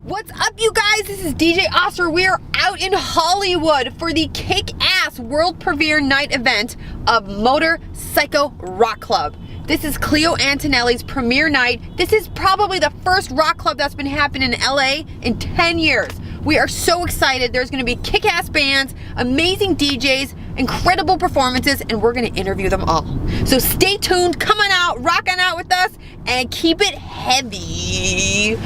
What's up, you guys? This is DJ Oster. We are out in Hollywood for the kick-ass world premiere night event of Motorcycle Rock Club. This is Cleo Antonelli's premiere night. This is probably the first rock club that's been happening in LA in 10 years. We are so excited. There's gonna be kick-ass bands, amazing DJs, incredible performances, and we're gonna interview them all. So stay tuned, come on out, rock on out with us, and keep it heavy.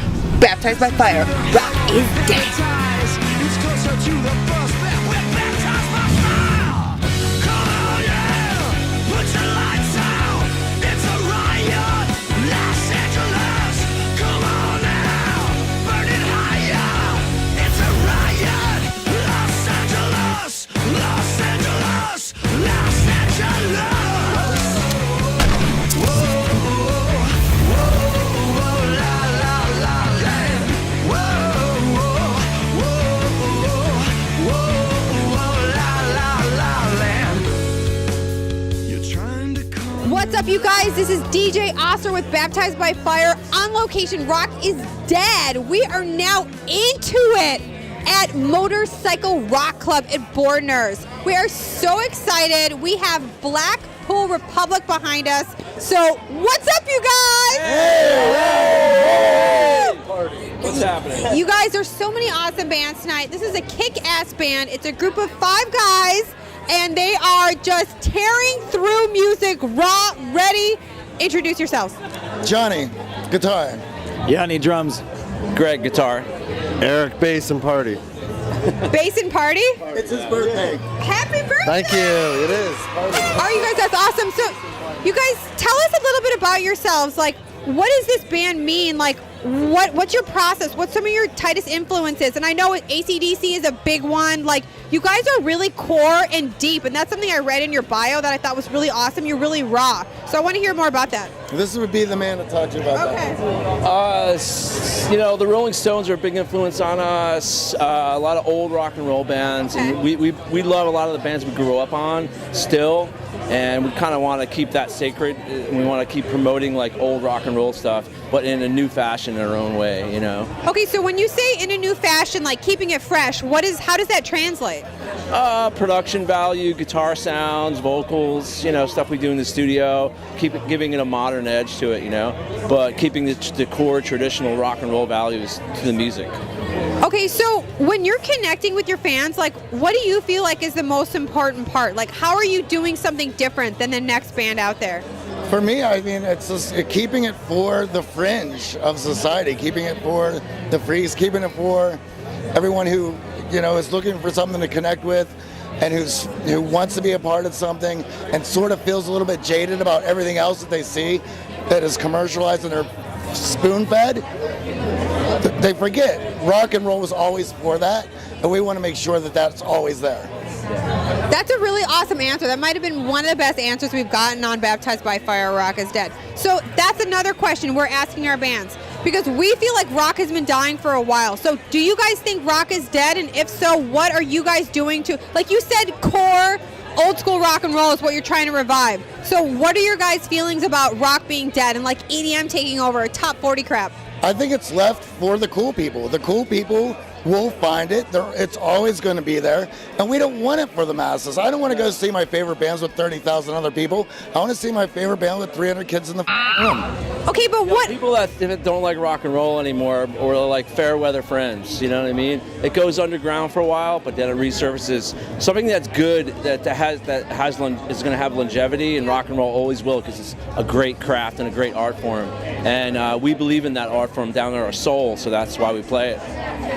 Baptized by fire, rock is dead. What's up, you guys? This is DJ Oster with Baptized by Fire on location. Rock is dead. We are now into it at Motorcycle Rock Club at Boardners. We are so excited. We have Blackpool Republic behind us. So, what's up, you guys? Hey! What's happening? You guys, there's so many awesome bands tonight. This is a kick-ass band. It's a group of 5 guys, and they are just tearing through music, raw, ready. Introduce yourselves. Johnny, guitar. Yanni, drums. Greg, guitar. Eric, bass and party. Bass and party? It's his birthday. Happy birthday! Thank you, it is. Are you guys, that's awesome. So, you guys, tell us a little bit about yourselves. Like, what does this band mean? Like, what's your process? What's some of your tightest influences? And I know AC/DC is a big one. Like, you guys are really core and deep, and that's something I read in your bio that I thought was really awesome. You're really raw. So I want to hear more about that. This would be the man to talk to you about that. Okay. You know, the Rolling Stones are a big influence on us. A lot of old rock and roll bands. Okay. And we love a lot of the bands we grew up on still. And we kind of want to keep that sacred. And we want to keep promoting like old rock and roll stuff, but in a new fashion, in our own way, you know. Okay, so when you say in a new fashion, like keeping it fresh, how does that translate? Production value, guitar sounds, vocals, you know, stuff we do in the studio. Giving it a modern edge to it, you know, but keeping the core traditional rock and roll values to the music. Okay, so when you're connecting with your fans, like, what do you feel like is the most important part? Like, how are you doing something different than the next band out there? For me, I mean, it's just keeping it for the fringe of society, keeping it for the freaks, keeping it for everyone who, you know, is looking for something to connect with and who wants to be a part of something and sort of feels a little bit jaded about everything else that they see that is commercialized and they're spoon-fed. They forget rock and roll was always for that, and we want to make sure that that's always there. That's a really awesome answer. That might have been one of the best answers we've gotten on Baptized by Fire, Rock is Dead. So that's another question we're asking our bands, because we feel like rock has been dying for a while. So do you guys think rock is dead? And if so, what are you guys doing to, like you said, core, old school rock and roll is what you're trying to revive. So what are your guys' feelings about rock being dead and like EDM taking over, top 40 crap? I think it's left for the cool people. The cool people will find it. It's always going to be there. And we don't want it for the masses. I don't want to go see my favorite bands with 30,000 other people. I want to see my favorite band with 300 kids in the room. Okay, but what? People that don't like rock and roll anymore, or like fair weather friends, you know what I mean? It goes underground for a while, but then it resurfaces. Something that's good, is going to have longevity, and rock and roll always will, because it's a great craft and a great art form. And we believe in that art form down in our soul, so that's why we play it.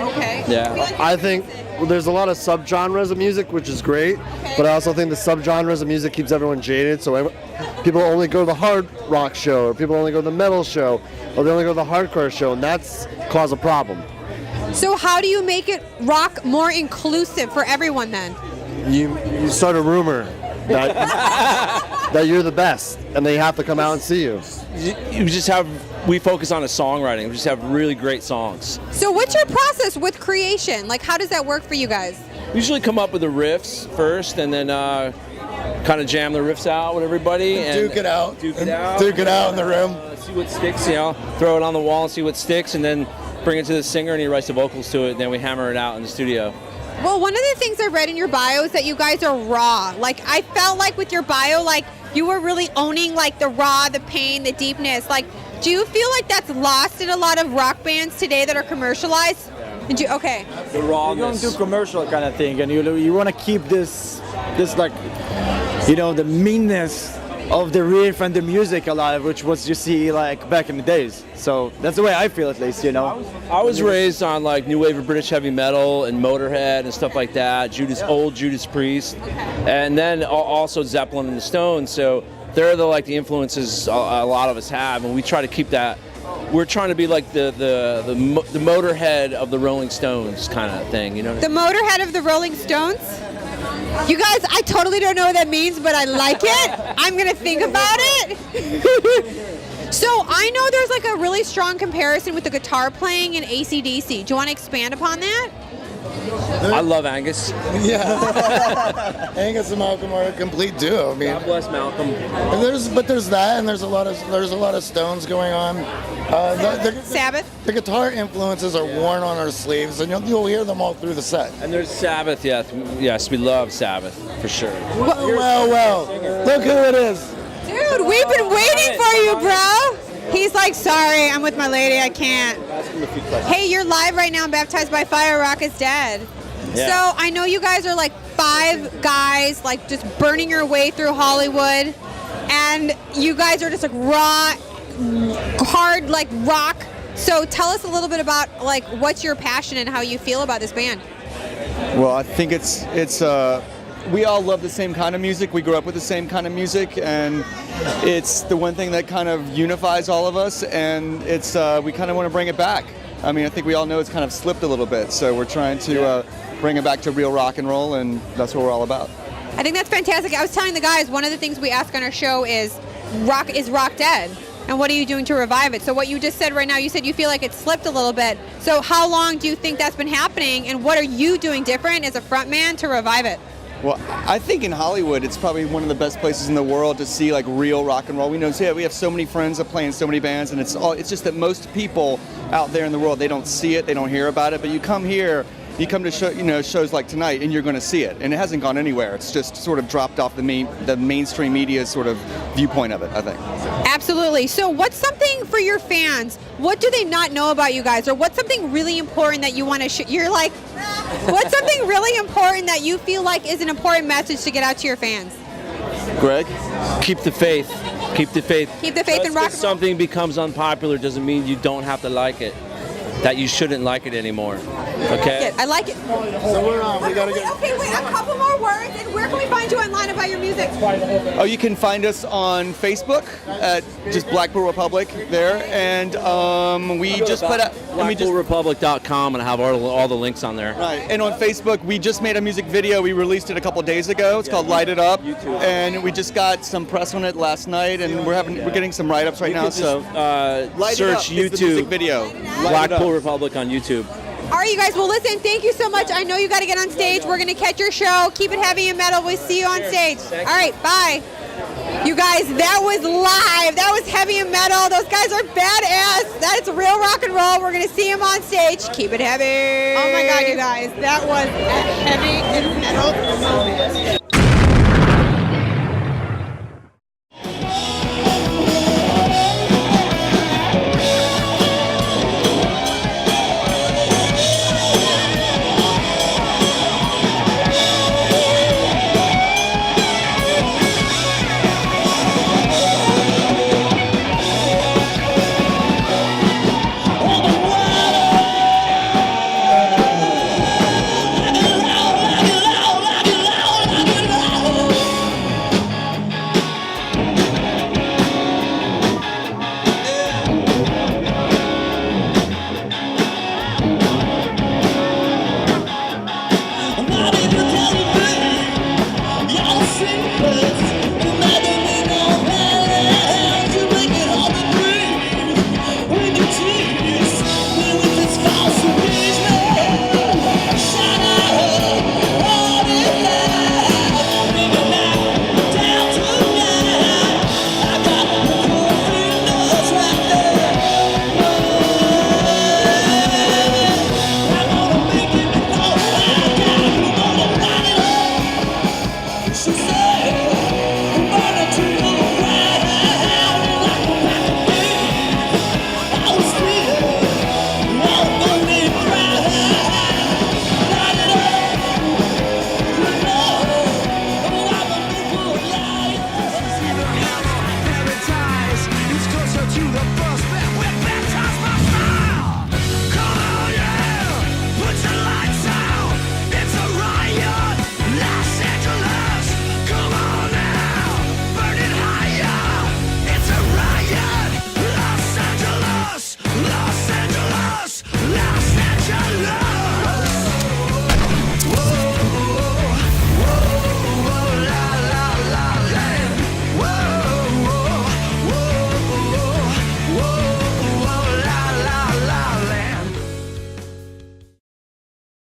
Okay. Yeah. I think there's a lot of subgenres of music, which is great, but I also think the subgenres of music keeps everyone jaded, so people only go to the hard rock show, or people only go to the metal show, or they only go to the hardcore show, and that's cause a problem. So how do you make it rock more inclusive for everyone then? You start a rumor that you're the best, and they have to come out and see you. We focus on a songwriting. We just have really great songs. So what's your process with creation? Like, how does that work for you guys? We usually come up with the riffs first, and then kind of jam the riffs out with everybody. And Duke it out. Duke it out. Duke it out in the room. See what sticks, you know, throw it on the wall and see what sticks, and then bring it to the singer, and he writes the vocals to it, and then we hammer it out in the studio. Well, one of the things I read in your bio is that you guys are raw. Like, I felt like with your bio, like, you were really owning, like, the raw, the pain, the deepness. Like, do you feel like that's lost in a lot of rock bands today that are commercialized? Okay. The You rawness. don't do commercial kind of thing, and you want to keep this like, you know, the meanness of the riff and the music alive, which was you see like back in the days. So that's the way I feel, at least, you know. I was raised on like new wave of British heavy metal and Motorhead and stuff like that. Old Judas Priest, and then also Zeppelin and the Stones. So they're the influences a lot of us have, and we try to keep that. We're trying to be like the Motorhead of the Rolling Stones kind of thing, you know. The Motorhead of the Rolling Stones? You guys, I totally don't know what that means, but I like it. I'm going to think about it. So I know there's like a really strong comparison with the guitar playing in AC/DC. Do you want to expand upon that? I love Angus. Yeah. Angus and Malcolm are a complete duo. I mean, God bless Malcolm. and there's that, and there's a lot of Stones going on. Sabbath? The guitar influences are worn on our sleeves, and you'll hear them all through the set. And there's Sabbath, yes, we love Sabbath, for sure. Well, look who it is. Dude, we've been waiting for you, bro. He's like, sorry, I'm with my lady, I can't. Hey, you're live right now, Baptized by Fire, Rock is Dead. Yeah. So I know you guys are like 5 guys, like just burning your way through Hollywood, and you guys are just like raw, hard, like rock. So tell us a little bit about like what's your passion and how you feel about this band. Well, I think it's we all love the same kind of music. We grew up with the same kind of music, and it's the one thing that kind of unifies all of us, and it's we kind of want to bring it back. I mean, I think we all know it's kind of slipped a little bit, so we're trying to bring it back to real rock and roll, and that's what we're all about. I think that's fantastic. I was telling the guys, one of the things we ask on our show is rock dead? And what are you doing to revive it? So what you just said right now, you said you feel like it's slipped a little bit. So how long do you think that's been happening, and what are you doing different as a frontman to revive it? Well, I think in Hollywood, it's probably one of the best places in the world to see like real rock and roll. We know, we have so many friends that play in so many bands, and it's just that most people out there in the world, they don't see it, they don't hear about it. But you come here, you come to shows like tonight, and you're going to see it, and it hasn't gone anywhere. It's just sort of dropped off the mainstream media sort of viewpoint of it, I think. Absolutely. So what's something for your fans? What do they not know about you guys, or what's something really important that you want to? You're like, what's something really important that you feel like is an important message to get out to your fans? Greg? Keep the faith. Keep the faith. Keep the faith in rock and Just 'cause roll. something becomes unpopular doesn't mean you don't have to like it. That you shouldn't like it anymore. Okay? I like it. So we're on. We gotta get. Okay, wait, a couple more words, and where can we find you online about your music? Oh, you can find us on Facebook at just Blackpool Republic there, and we just put out. BlackpoolRepublic.com, and I have all the links on there. Right, and on Facebook, we just made a music video. We released it a couple days ago. It's called "Light It Up," and we just got some press on it last night, and we're getting some write-ups right now. So Light It Up search is the music YouTube, video. Blackpool Republic on YouTube. All right, you guys. Well, listen, thank you so much. I know you got to get on stage. We're going to catch your show. Keep it heavy and metal. We'll see you on stage. All right, bye. You guys, that was live. That was heavy and metal. Those guys are badass. That's real rock and roll. We're going to see them on stage. Keep it heavy. Oh, my God, you guys. That was a heavy and metal moment.